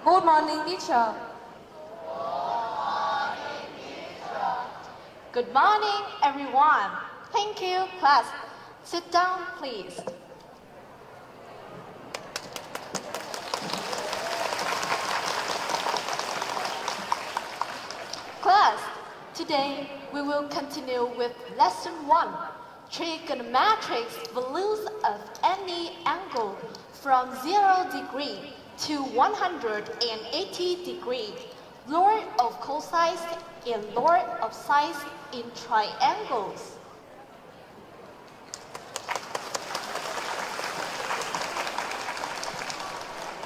Good morning, teacher. Good morning, everyone. Thank you, class. Sit down, please. Class, today we will continue with lesson 1, trigonometric values of any angle from 0 degree to 180 degree, law of cosine and law of sine in triangles.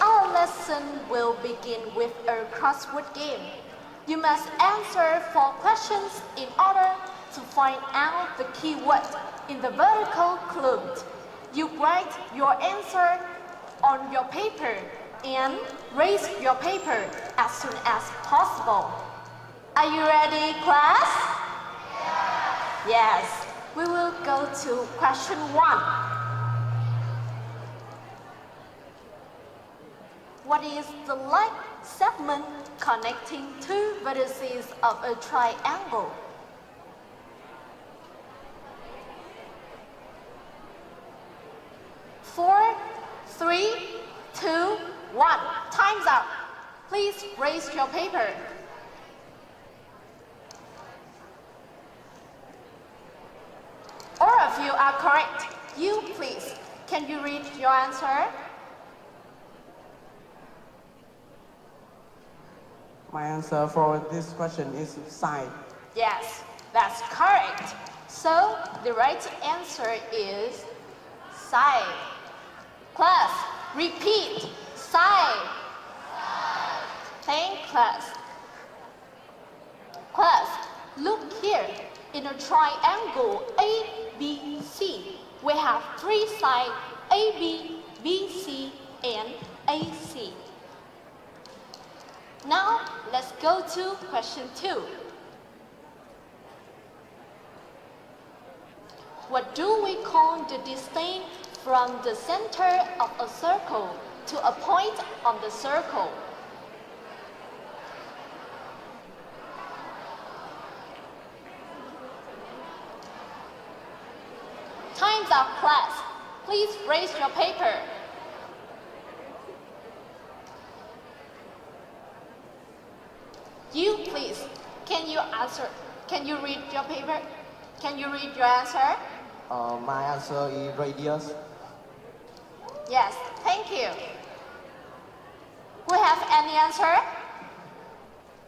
Our lesson will begin with a crossword game. You must answer 4 questions in order to find out the keyword in the vertical clue. You write your answer on your paper and raise your paper as soon as possible. Are you ready, class? Yes. We will go to question 1. What is the like segment connecting 2 vertices of a triangle? Four, 3, 2, 1. Time's up. Please raise your paper. All of you are correct. You, please. Can you read your answer? My answer for this question is sine. Yes, that's correct. So the right answer is sine. Class, repeat. Sine. Thank class. Class, look here. In a triangle ABC, we have 3 sides, AB, BC, and AC. Now, let's go to question 2. What do we call the distance from the center of a circle to a point on the circle? Time's up, class. Please raise your paper. You, please. Can you answer? Can you read your paper? Can you read your answer? My answer is radius. Yes, thank you. We have any answer?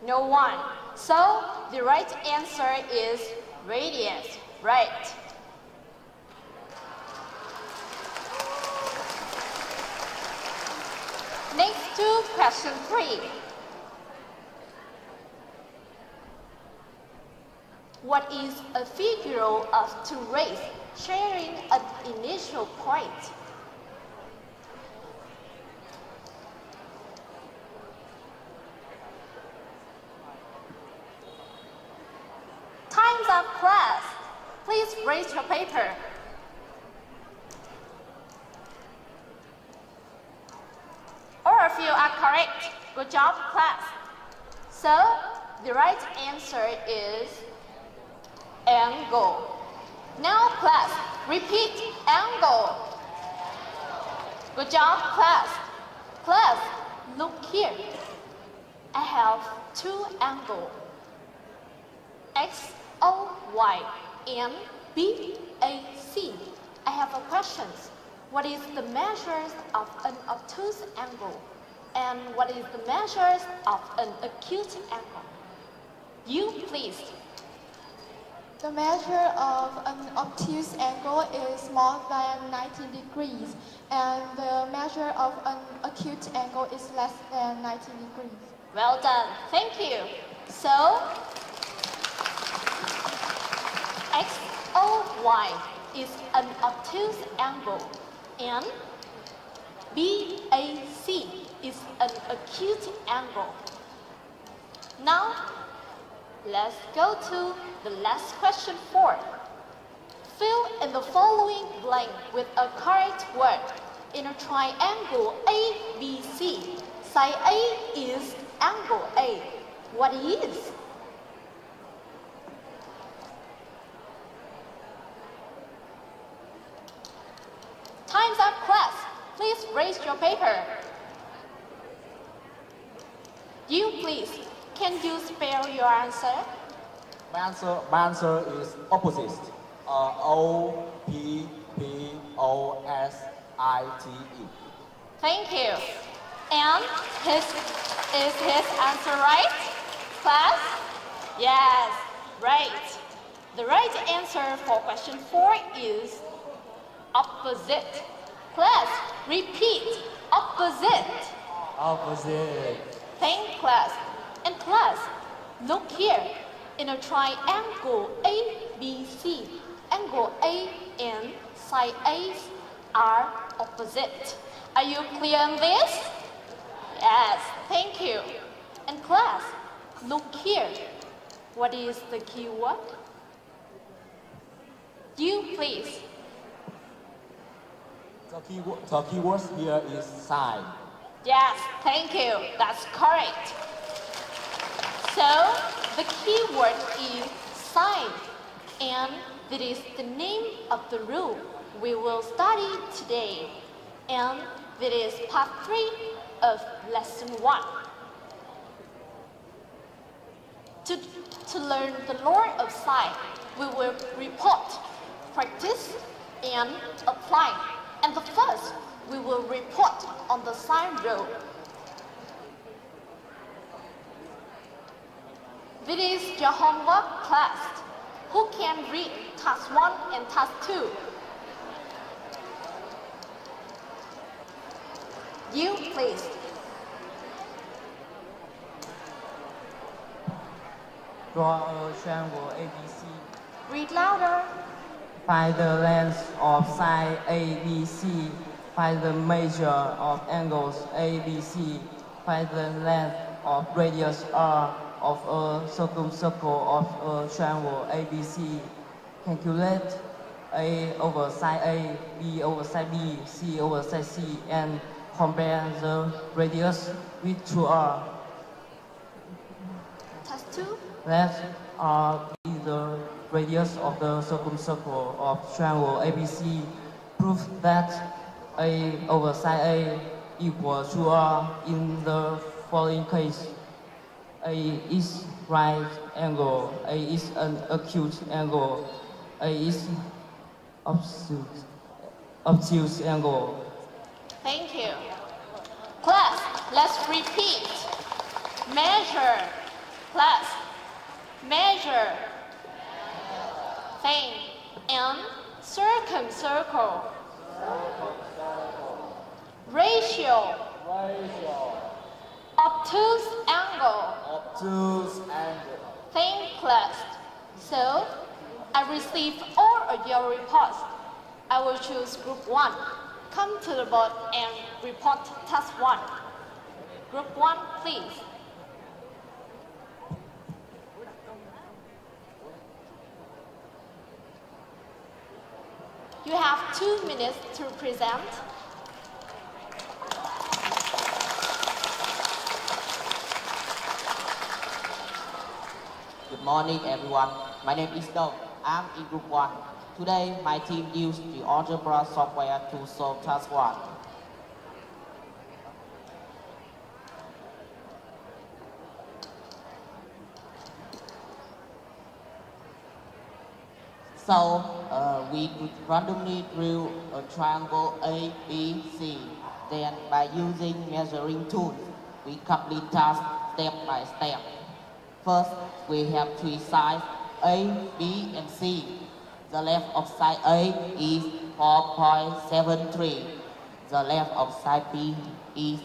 No one. So the right answer is radius. Right. Next to question 3. What is a figure of 2 rays sharing an initial point? Time's up, class. Please raise your paper. All of you are correct. Good job, class. So, the right answer is angle. Now, class, repeat angle. Good job, class. Class, look here. I have 2 angles, XOY and BAC. I have a question. What is the measures of an obtuse angle? And what is the measures of an acute angle? You, please. The measure of an obtuse angle is more than 90 degrees, and the measure of an acute angle is less than 90 degrees. Well done. Thank you. So, XOY is an obtuse angle, and BAC is an acute angle. Now, let's go to the last question 4. Fill in the following blank with a correct word. In a triangle ABC, Side A is angle A. What is? Time's up, class. Please raise your paper. You, please, can you spell your answer? My answer is opposite. Opposite. Thank you. And is his answer right? Class? Yes, right. The right answer for question 4 is opposite. Class, repeat. Opposite. Opposite. Thank class. And class, look here. In a triangle ABC, angle A and side A's are opposite. Are you clear on this? Yes, thank you. And class, look here. What is the keyword? You, please. The keyword here is side. Yes, thank you. That's correct. So, the keyword is side, and that is the name of the rule we will study today. And that is part 3 of lesson 1. To learn the law of side, we will report, practice, and apply. And the first, we will report on the sine rule. This is your homework class. Who can read task 1 and task 2? You, please. Draw a triangle ABC. Read louder. Find the length of side ABC. Find the measure of angles ABC. Find the length of radius R of a circumcircle of a triangle ABC. Calculate A over side A, B over side B, C over side C, and compare the radius with 2R. Task 2. Let R be the radius of the circumcircle of triangle ABC. Prove that A over side A equals 2R in the following case. A is right angle, A is an acute angle, A is obtuse angle. Thank you. Class, let's repeat. Measure. Class, measure. Thing. And circumcircle. Ratio. Obtuse angle. Thank class. So, I received all of your reports. I will choose group 1. Come to the board and report task 1. Group 1, please. You have 2 minutes to present. Good morning, everyone. My name is Dong. I'm in Group 1. Today, my team used the algebra software to solve task 1. So, we randomly drew a triangle A, B, C. Then, by using measuring tools, we complete task step by step. First, we have 3 sides, A, B, and C. The length of side A is 4.73. The length of side B is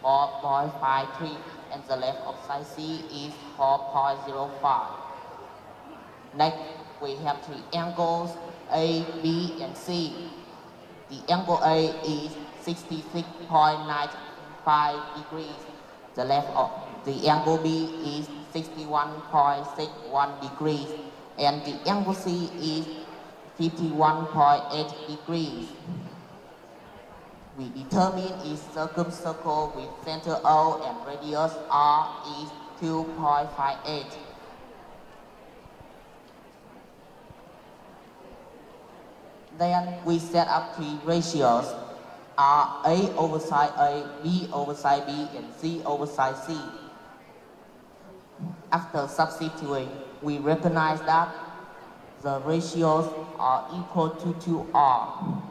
4.53, and the length of side C is 4.05. Next, we have 3 angles A, B, and C. The angle A is 66.95 degrees. The length of the angle B is 61.61 degrees, and the angle C is 51.8 degrees. We determine its circumcircle with center O and radius R is 2.58. Then we set up three ratios, are A over side A, B over side B, and C over side C. After substituting, we recognize that the ratios are equal to 2R.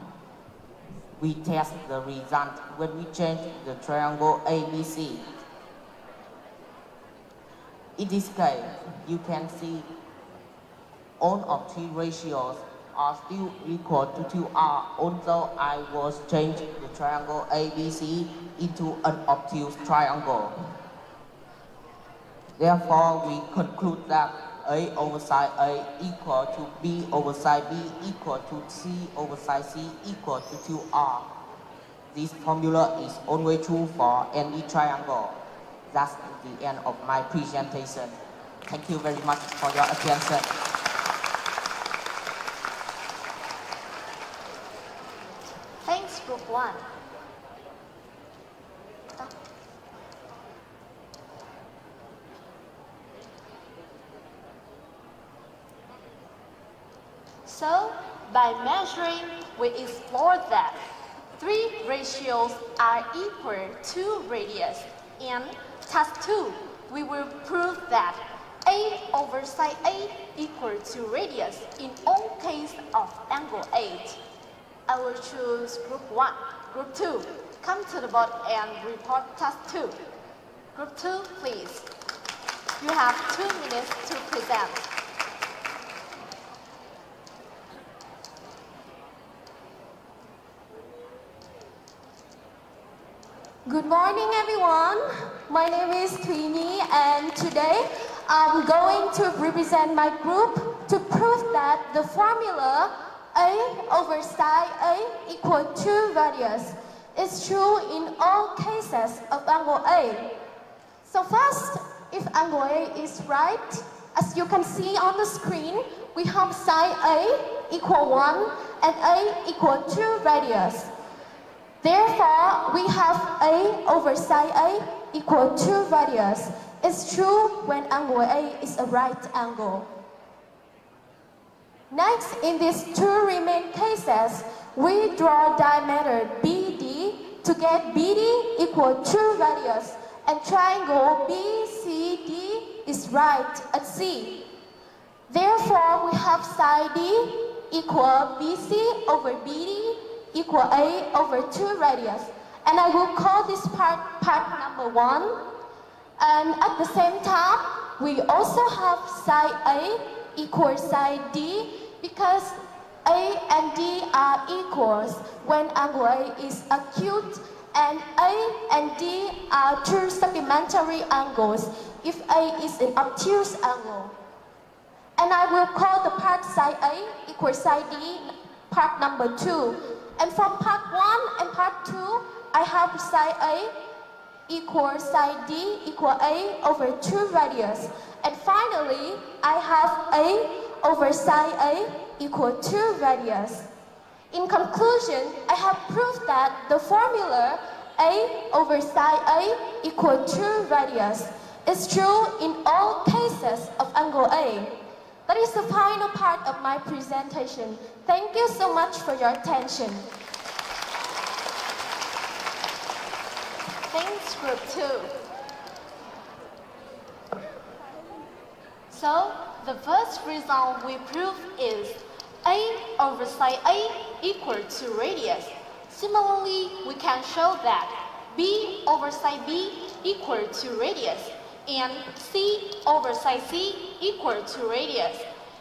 We test the result when we change the triangle ABC. In this case, you can see all of three ratios are still equal to 2R, although I was changing the triangle ABC into an obtuse triangle. Therefore, we conclude that A over side A equal to B over side B equal to C over side C equal to 2R. This formula is always true for any triangle. That's the end of my presentation. Thank you very much for your attention. Thanks, Group 1. So, by measuring, we explored that three ratios are equal to radius. In task 2, we will prove that A over side A equal to radius in all cases of angle 8. I will choose Group 1. Group 2, come to the board and report task 2. Group 2, please. You have 2 minutes to present. Good morning, everyone. My name is Tweenie, and today I'm going to represent my group to prove that the formula A over side A equal to radius is true in all cases of angle A. So first, if angle A is right, as you can see on the screen, we have side A equal 1 and A equal to radius. Therefore, we have A over side A equal to radius. It's true when angle A is a right angle. Next, in these two remaining cases, we draw diameter BD to get BD equal to radius, and triangle BCD is right at C. Therefore, we have side D equal BC over BD equal A over 2 radius. And I will call this part number 1. And at the same time, we also have side A equals side D because A and D are equals when angle A is acute, and A and D are two supplementary angles if A is an obtuse angle. And I will call the part side A equals side D part number 2. And from part 1 and part 2, I have side A equals side D equal A over 2 radius. And finally, I have A over side A equal 2 radius. In conclusion, I have proved that the formula A over side A equal 2 radius is true in all cases of angle A. That is the final part of my presentation. Thank you so much for your attention. Thanks, Group 2. So, the first result we prove is A over side A equal to radius. Similarly, we can show that B over side B equal to radius, and C over side C equal to radius.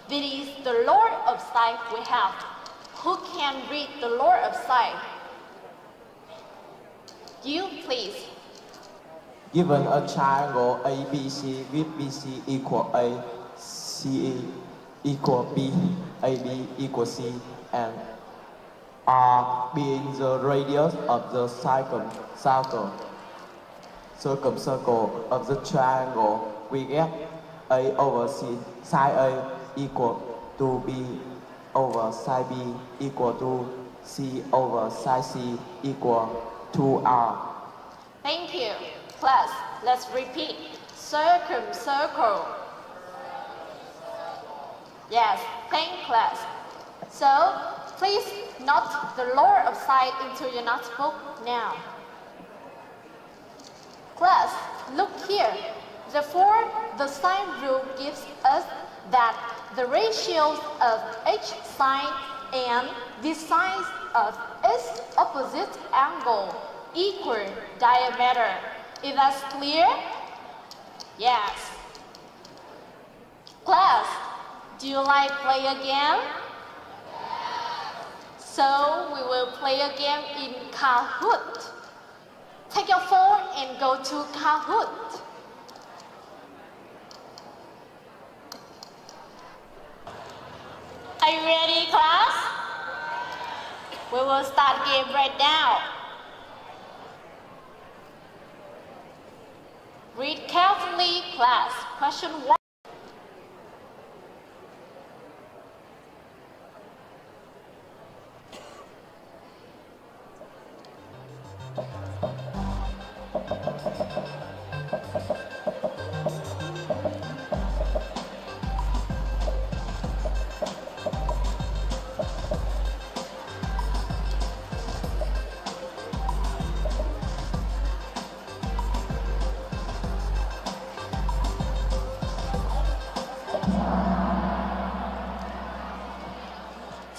This is the law of side we have. Who can read the law of side? You, please. Given a triangle ABC with BC equal A, CE equal B, AB equal C, and R being the radius of the circumcircle of the triangle, we get A over C side A equal to B over sine B equal to C over sine C equal to R. Thank you. Class, let's repeat. Circle. Yes, thank class. So, please note the lower of side into your notebook now. Class, look here. Therefore, the sine rule gives us that the ratios of each side and the sides of its opposite angle equal diameter. Is that clear? Yes. Class, do you like play a game? So we will play a game in Kahoot. Take your phone and go to Kahoot. Are you ready, class? We will start game right now. Read carefully, class. Question 1.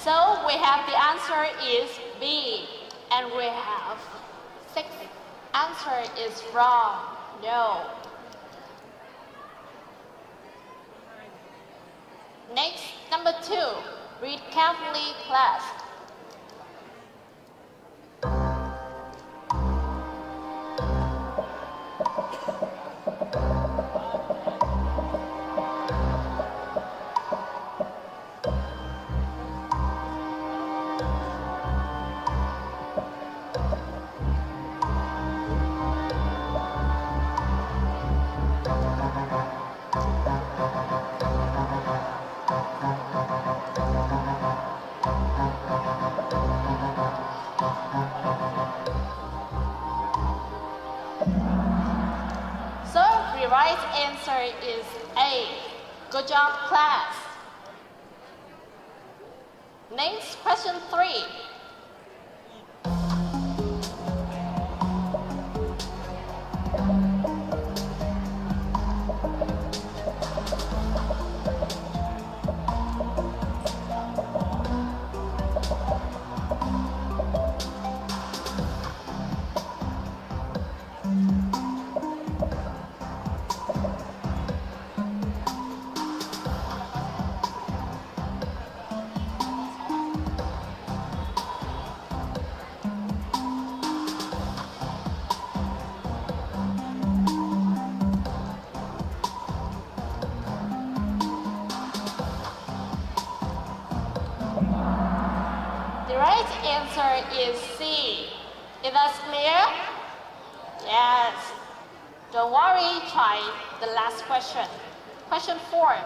So we have the answer is B, and we have 6. Answer is wrong. No. Next, number 2. Read carefully, class. So the right answer is A. Good job, class. Next, question 3. The right answer is C. Is that clear? Yes. Don't worry, try the last question. Question 4.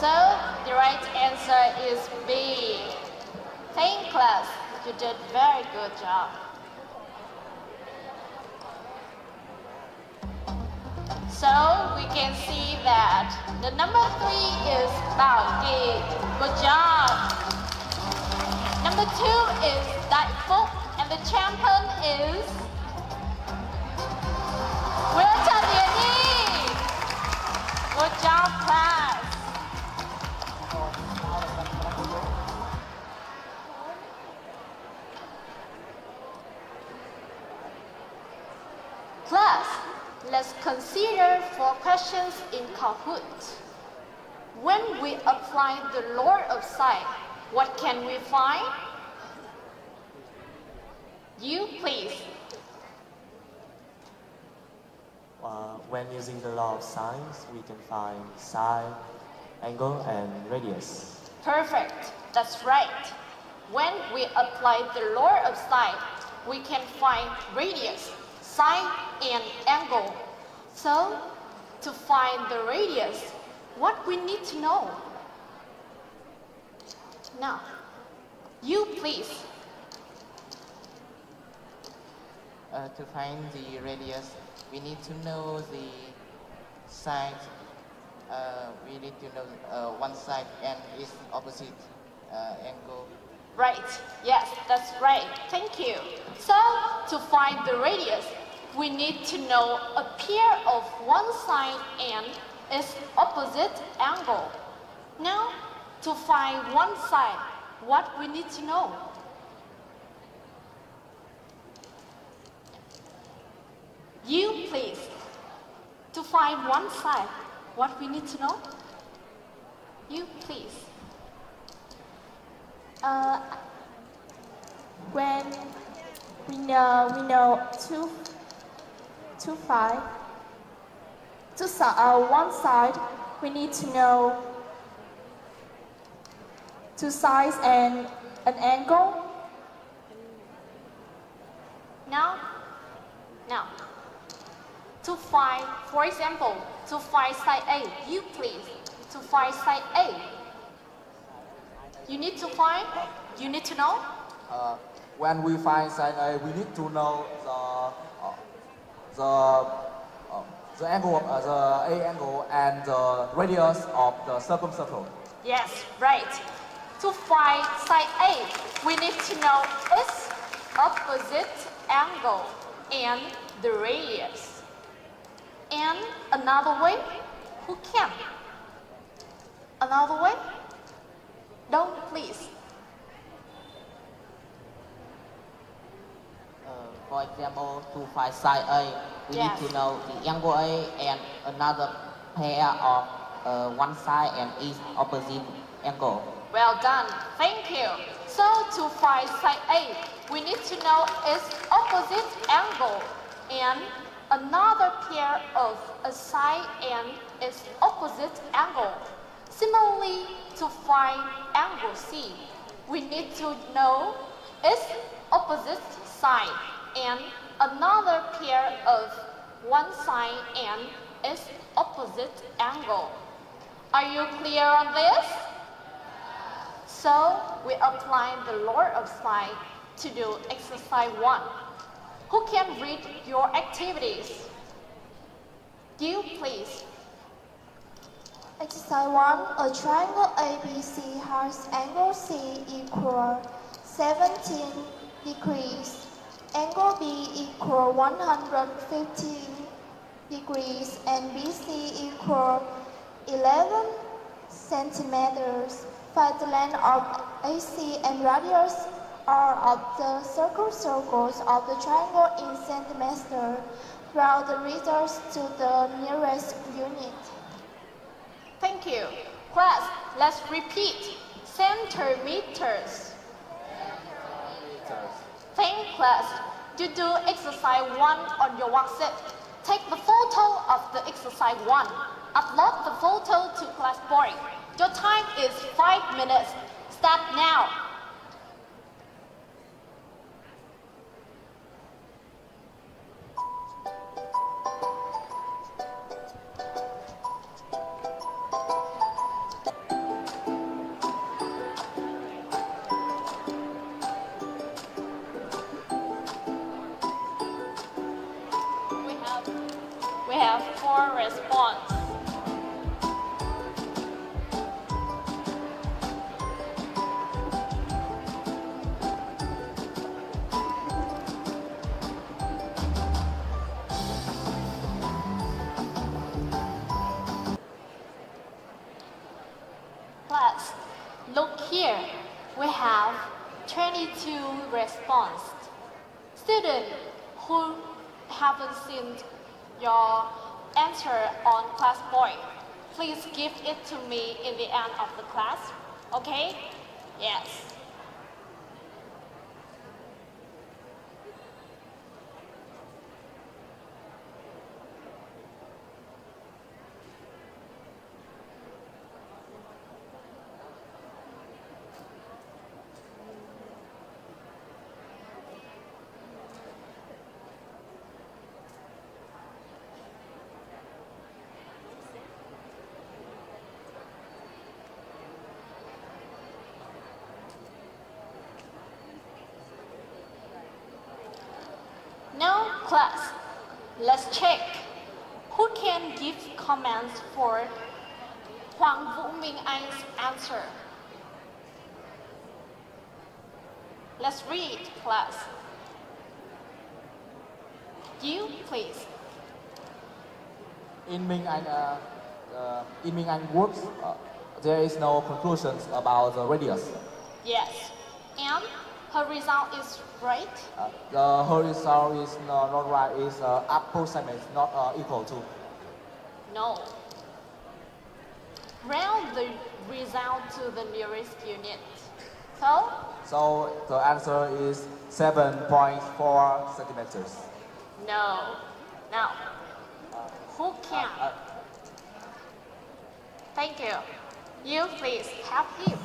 So, the right answer is B. Thank class. You did very good job. So, we can see that the number 3 is Bao Ki. Good job. Number 2 is Dai Phúc, and the champion is Nguyễn Trần Yến Nhi. Good job, class. Class, let's consider 4 questions in Kahoot. When we apply the law of sight, what can we find? You, please. When using the law of sines, we can find sine, angle, and radius. Perfect, that's right. When we apply the law of sight, we can find radius, sine, and angle. So, to find the radius, what we need to know? Now, you please. To find the radius, we need to know the side. We need to know one side and its opposite angle. Right, yes, that's right. Thank you. So, to find the radius, we need to know a pair of one side and its opposite angle. Now, to find one side, what we need to know? You, please. To find one side, what we need to know? You, please. When we know one side, we need to know 2 sides and an angle. Now, to find, for example, to find side A, you please. To find side A, you need to know? When we find side A, we need to know the angle of the A angle and the radius of the circumcircle. Yes, right. To find side A, we need to know its opposite angle and the radius. And another way, who can? Another way? Don't please. For example, to find side A, we Yes. need to know the angle A and another pair of one side and its opposite angle. Well done, thank you. So to find side A, we need to know its opposite angle and another pair of a side and its opposite angle. Similarly, to find angle C, we need to know its opposite side and another pair of one side and its opposite angle. Are you clear on this? So, we apply the law of sight to do exercise 1. Who can read your activities? You, please. Exercise 1. A triangle ABC has angle C equal 17 degrees. Angle B equal 115 degrees and BC equal 11 centimeters. Find the length of AC and radius R of the circles of the triangle in centimeters. Round the results to the nearest unit. Thank you. Class, let's repeat. Centimeters. Thank class. You do exercise 1 on your WhatsApp. Take the photo of the exercise 1. Upload the photo to Classboard. Your time is 5 minutes. Start now. We have 4 responses. Look here, we have 22 responses. Students who haven't seen your answer on class point, please give it to me in the end of the class, okay? Yes. Now, class, let's check. Who can give comments for Hoàng Vũ Minh Anh's answer? Let's read, class. You, please. In Minh Anh works, there is no conclusions about the radius. Yes. And her result is right? Her result is not right, is approximate, not equal to. No. Round the result to the nearest unit. So the answer is 7.4 centimeters. No. Now, who can? Thank you. You please help him.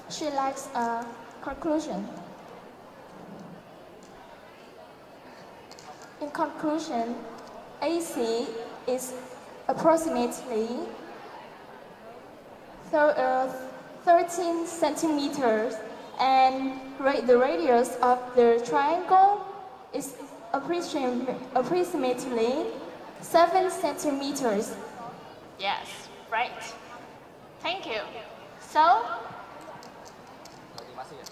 She likes a conclusion. In conclusion, AC is approximately 13 centimeters, and the radius of the triangle is approximately 7 centimeters. Yes, right. Thank you. So,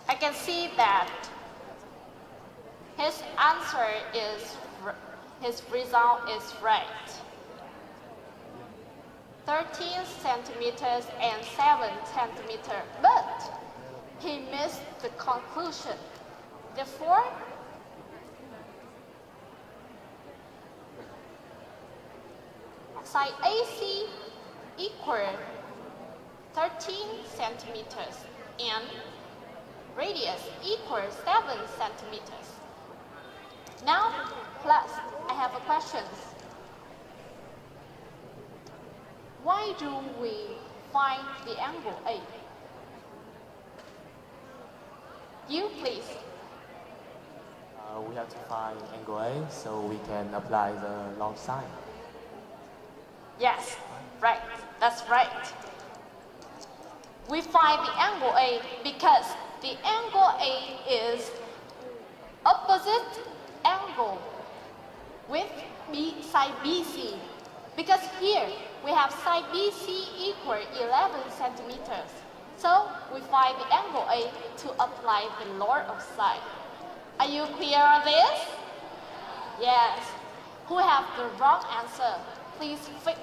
I can see that his result is right. 13 centimeters and 7 centimeters, but he missed the conclusion. Therefore, side AC equal 13 centimeters and radius equals 7 centimeters. Now, class, I have a question. Why do we find the angle A? You, please. We have to find angle A so we can apply the log sine. Yes, right. That's right. We find the angle A because the angle A is opposite angle with side BC. Because here we have side BC equal 11 centimeters. So we find the angle A to apply the law of sine. Are you clear on this? Yes. Who have the wrong answer, please fix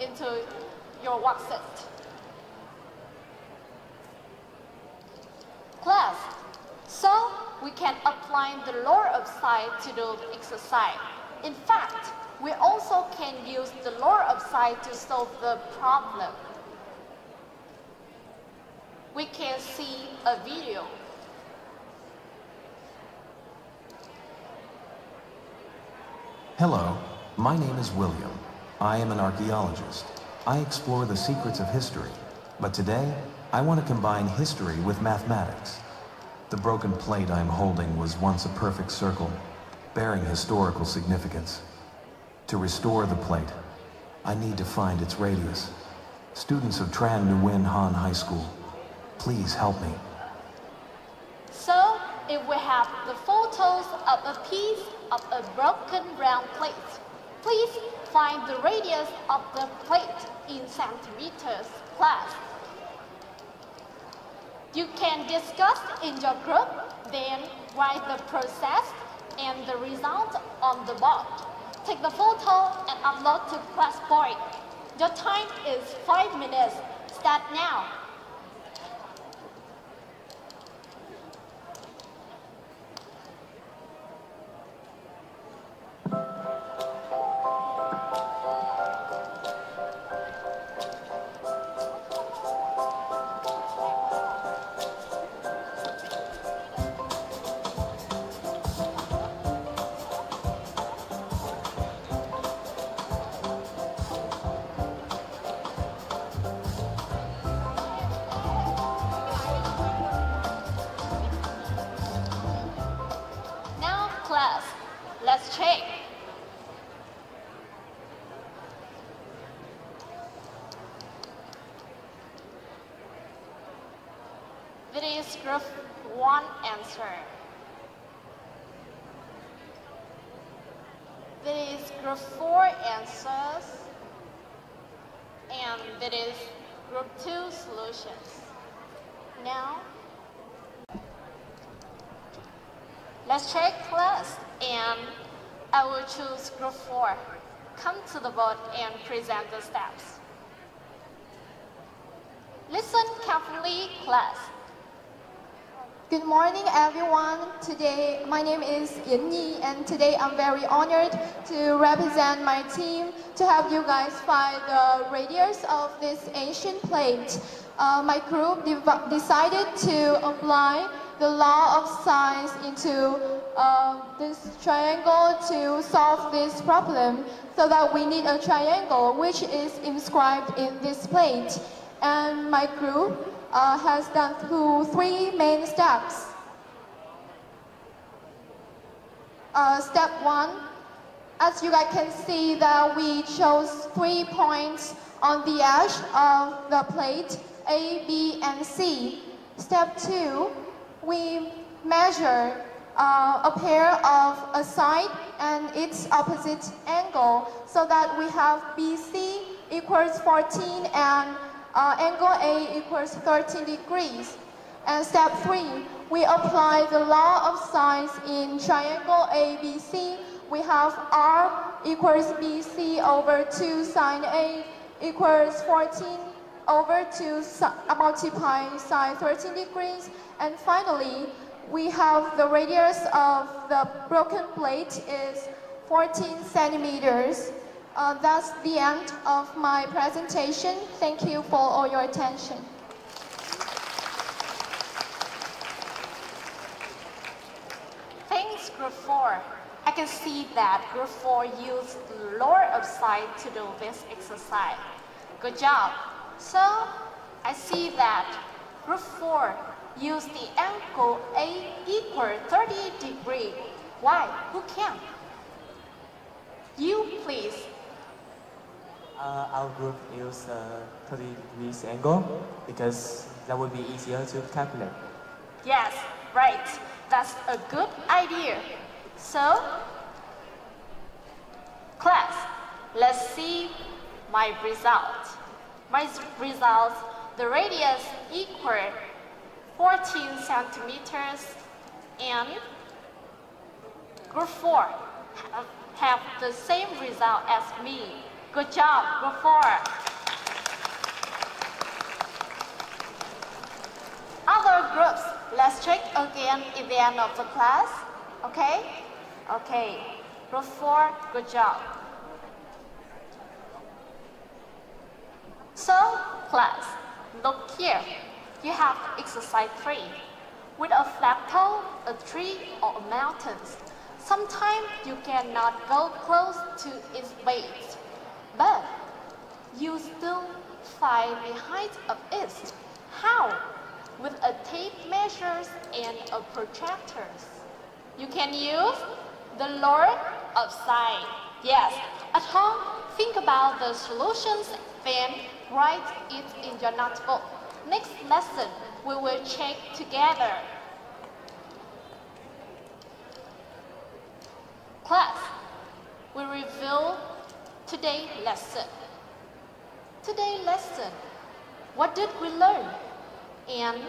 into your worksheet. Class, so we can apply the law of sine to do the exercise. In fact, we also can use the law of sine to solve the problem. We can see a video. Hello, my name is William. I am an archaeologist. I explore the secrets of history, but today I want to combine history with mathematics. The broken plate I am holding was once a perfect circle, bearing historical significance. To restore the plate, I need to find its radius. Students of Tran Nguyen Han High School, please help me. So, if we have the photos of a piece of a broken round plate, please find the radius of the plate in centimeters, class. You can discuss in your group, then write the process and the result on the board. Take the photo and upload to class point. Your time is 5 minutes. Start now. That is group 1 answer. That is group 4 answers. And that is group 2 solutions. Now, let's check class, and I will choose group 4. Come to the board and present the steps. Listen carefully, class. Good morning, everyone. Today, my name is Yin Yi, and today I'm very honored to represent my team to help you guys find the radius of this ancient plate. My group decided to apply the law of sine into this triangle to solve this problem, so that we need a triangle which is inscribed in this plate. And my group has done through 3 main steps. Step 1, as you guys can see that we chose 3 points on the edge of the plate, A, B, and C. Step 2, we measure a pair of a side and its opposite angle, so that we have BC equals 14 and angle A equals 13 degrees. And step 3, we apply the law of sine in triangle ABC. We have R equals BC over 2 sine A equals 14 over 2 multiply sine 13 degrees. And finally, we have the radius of the broken plate is 14 centimeters. That's the end of my presentation. Thank you for all your attention. Thanks, group 4. I can see that group 4 used the law of sine to do this exercise. Good job. So, I see that group 4 used the angle A equal 30 degrees. Why? Who can? You, please. Our group used 30 degrees angle because that would be easier to calculate. Yes, right. That's a good idea. So, class, let's see my result. My result, the radius equal 14 centimeters, and group 4 have the same result as me. Good job, group 4. Other groups, let's check again at the end of the class. Okay? Okay. Group 4, good job. So, class, look here. You have exercise 3. With a plateau, a tree, or a mountain, sometimes you cannot go close to its base, but you still find the height of it. How? With a tape measures and a protractor. You can use the law of sine. Yes, at home, think about the solutions, then write it in your notebook. Next lesson, we will check together. Class, we review today's lesson. Today's lesson, what did we learn? And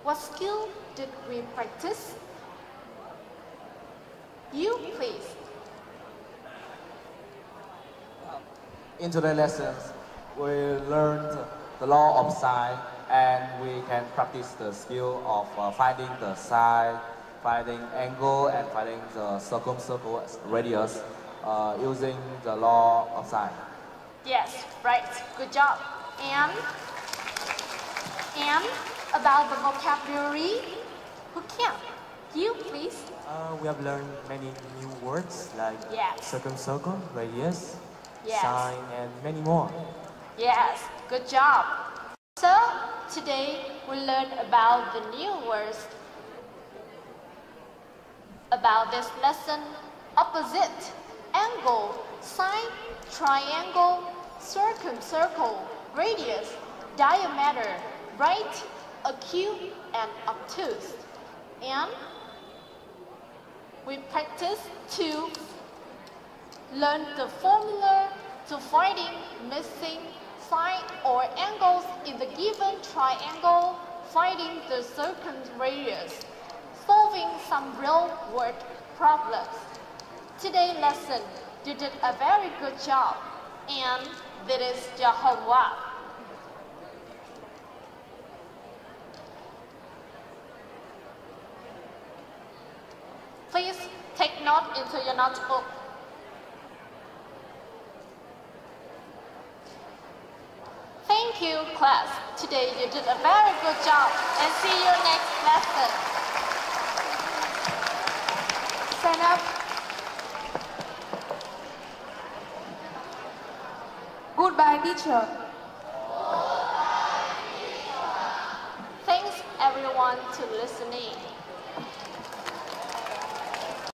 what skill did we practice? You, please. In today's lessons, we learned the law of sine, and we can practice the skill of finding the sine, finding angle, and finding the circumcircle radius using the law of sine. Yes, right. Good job. And about the vocabulary, who can? You, please. We have learned many new words like Yes. circumcircle, radius, Yes. sine, and many more. Yes, good job. So, today we learned about the new words about this lesson: opposite, angle, sine, triangle, circumcircle, radius, diameter, right, acute and obtuse. And we practice to learn the formula to finding missing side or angles in the given triangle, finding the circumradius, solving some real-world problems. Today's lesson, you did a very good job, and this is your homework. Please take note into your notebook. Thank you, class. Today you did a very good job, and see you next lesson. Stand up. Goodbye, teacher. Thanks everyone to listening.